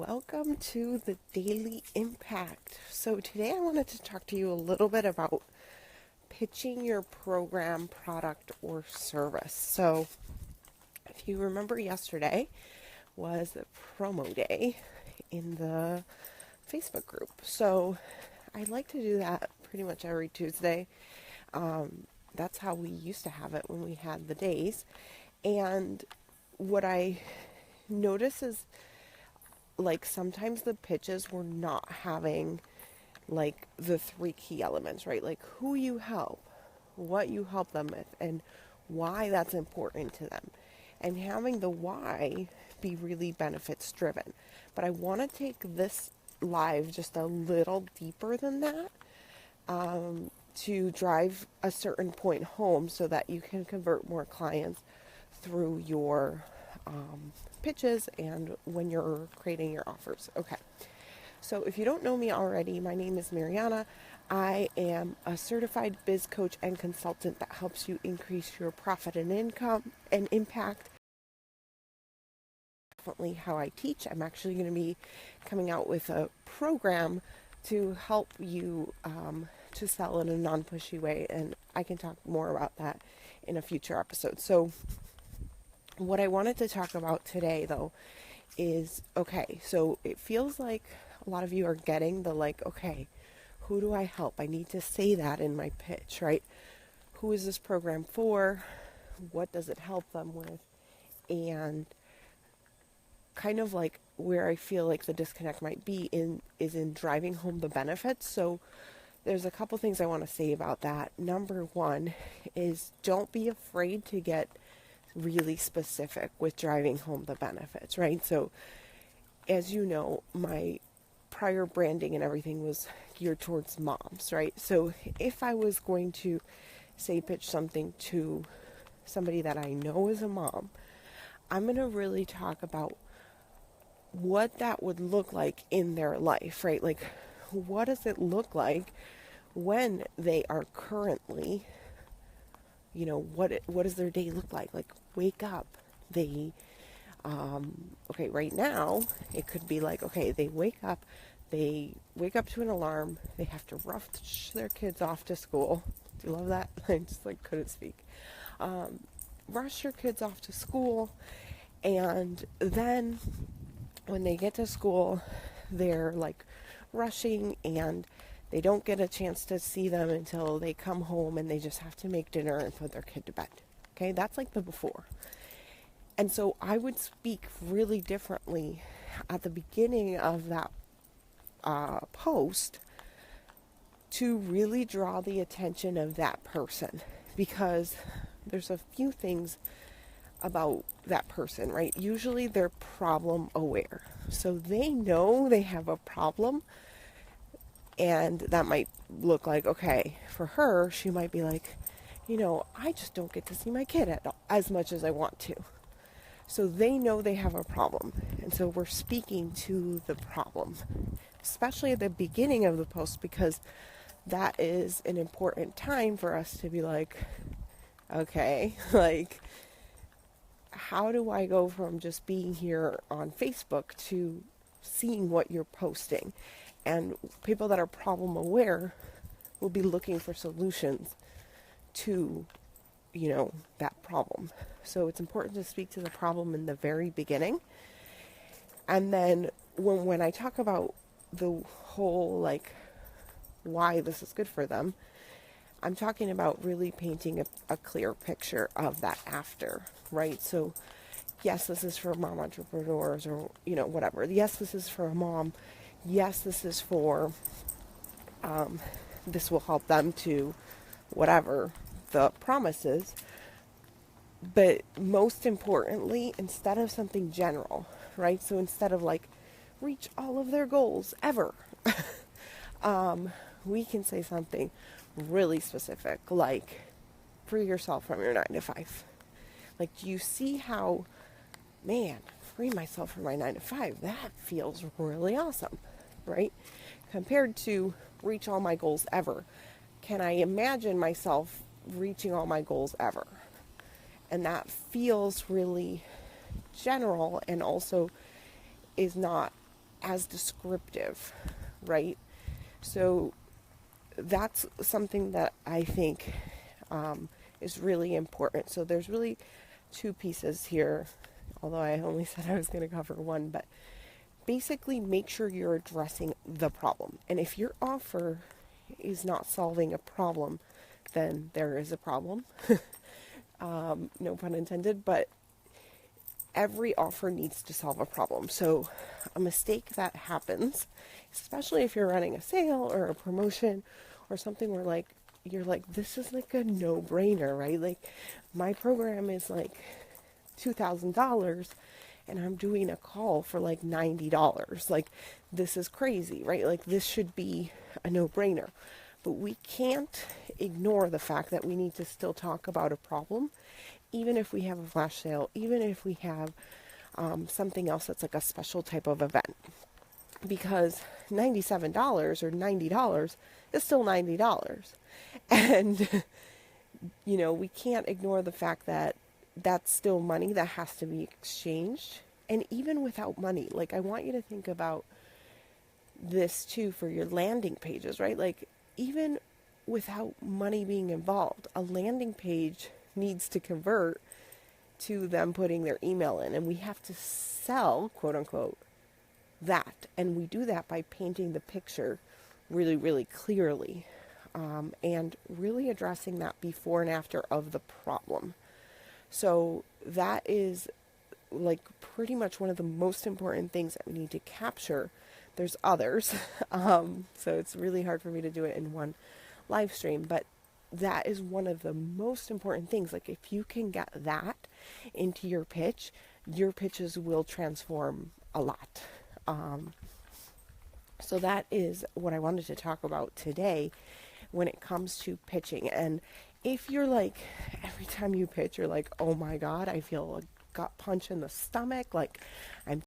Welcome to the Daily Impact. So, today I wanted to talk to you a little bit about pitching your program, product, or service. So, if you remember, yesterday was the promo day in the Facebook group. So, I like to do that pretty much every Tuesday. That's how we used to have it when we had the days. And what I notice is sometimes the pitches were not having the three key elements, right? Like who you help, what you help them with, and why that's important to them. And having the why be really benefits driven. But I want to take this live just a little deeper than that, to drive a certain point home so that you can convert more clients through your pitches and when you're creating your offers. Okay. So if you don't know me already, my name is Mariana. I am a certified biz coach and consultant that helps you increase your profit and income and impact. Definitely how I teach. I'm actually going to be coming out with a program to help you to sell in a non-pushy way, and I can talk more about that in a future episode. So what I wanted to talk about today, though, is, okay, so it feels like a lot of you are getting the okay, who do I help? I need to say that in my pitch, right? Who is this program for? What does it help them with? And kind of where I feel like the disconnect might be is in driving home the benefits. So there's a couple things I want to say about that. Number one is, don't be afraid to get really specific with driving home the benefits, right? So as you know, my prior branding and everything was geared towards moms, right? So if I was going to say pitch something to somebody that I know is a mom, I'm going to really talk about what that would look like in their life, right? Like, what does it look like when they are currently, what does their day look like? Like, wake up, they, okay, right now, it could be okay, they wake up to an alarm, they have to rush their kids off to school. Do you love that? I just couldn't speak. Rush your kids off to school, and then when they get to school, they're rushing, and they don't get a chance to see them until they come home, and they just have to make dinner and put their kid to bed. Okay, that's the before. And so I would speak really differently at the beginning of that post to really draw the attention of that person, because there's a few things about that person, right? Usually they're problem aware. So they know they have a problem, and that might look okay, for her, she might be I just don't get to see my kid as much as I want to. So they know they have a problem. And so we're speaking to the problem, especially at the beginning of the post, because that is an important time for us to be okay, how do I go from just being here on Facebook to seeing what you're posting? And people that are problem aware will be looking for solutions to, that problem. So it's important to speak to the problem in the very beginning. And then when I talk about the whole, why this is good for them, I'm talking about really painting a clear picture of that after, right? So yes, this is for mom entrepreneurs, or, whatever. Yes, this is for a mom. Yes, this is for, this will help them to whatever the promise is. But most importantly, instead of something general, right? So instead of reach all of their goals ever, we can say something really specific, free yourself from your 9 to 5. Do you see how, man, free myself from my 9 to 5, that feels really awesome, right? Compared to reach all my goals ever. Can I imagine myself reaching all my goals ever? And that feels really general, and also is not as descriptive, right? So that's something that I think is really important. So there's really two pieces here, although I only said I was going to cover one, but basically make sure you're addressing the problem. And if your offer is not solving a problem, then there is a problem. No pun intended, but every offer needs to solve a problem. So a mistake that happens, especially if you're running a sale or a promotion or something where like you're like, this is like a no-brainer, right? Like my program is like $2,000 and I'm doing a call for like $90. Like this is crazy, right? Like this should be a no-brainer. But we can't ignore the fact that we need to still talk about a problem, even if we have a flash sale, even if we have something else that's like a special type of event. Because $97 or $90 is still $90. And, you know, we can't ignore the fact that that's still money that has to be exchanged. And even without money, like I want you to think about this too for your landing pages, right? Like even without money being involved, a landing page needs to convert to them putting their email in. And we have to sell, quote unquote, that. And we do that by painting the picture really, really clearly. And really addressing that before and after of the problem. So that is like pretty much one of the most important things that we need to capture. There's others, so it's really hard for me to do it in one live stream, but that is one of the most important things. Like if you can get that into your pitches will transform a lot. So that is what I wanted to talk about today when it comes to pitching. And if you're like, every time you pitch, you're like, oh my God, I feel a gut punch in the stomach, like I'm